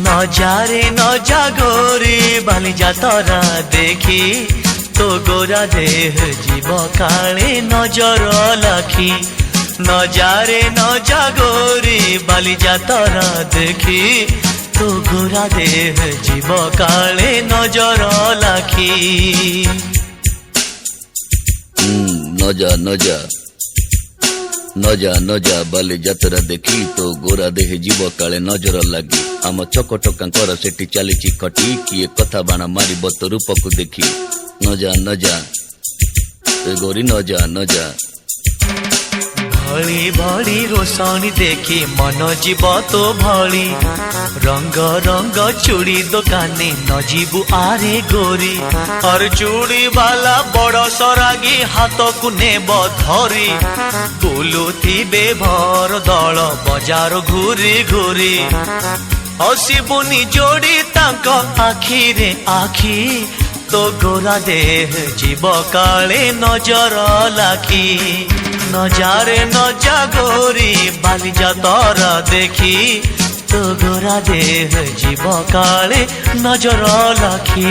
नजारे नजा गोरी बालिजा तोरा देखी तो गोरा देह जीव काले नजर लाखी। नजारे नजा गोरी बालिजा तोरा देखी तो गोरा देह जीव काले नजर लाखी। नजा नजा नजा नजा बाली जातरा देखी तो गोरा देह जीव काले नजर लगी। आम चकटकांकर सेठी चली खटी किए कथा बाण मार तो रूप को देखी। नजा नजा गोरी नजा नजा भली भली रोशनी देखी मन जीव तो भली। रंग रंग चूड़ी दुकानी न जीवु आरे गोरी। और चूड़ी वाला बड़ सरागी हाथ को नेब धरी। बुलुथिबे भर दल बजार घूरी घूरी। हसिबुनी जोड़ी तांक आखी रे आखी तो गोरा देह जीव काले नजर लाखी। नजारे नजा गोरी बालिजा तोरा देखी तो गोरा देह जीव काले नजर लाखी।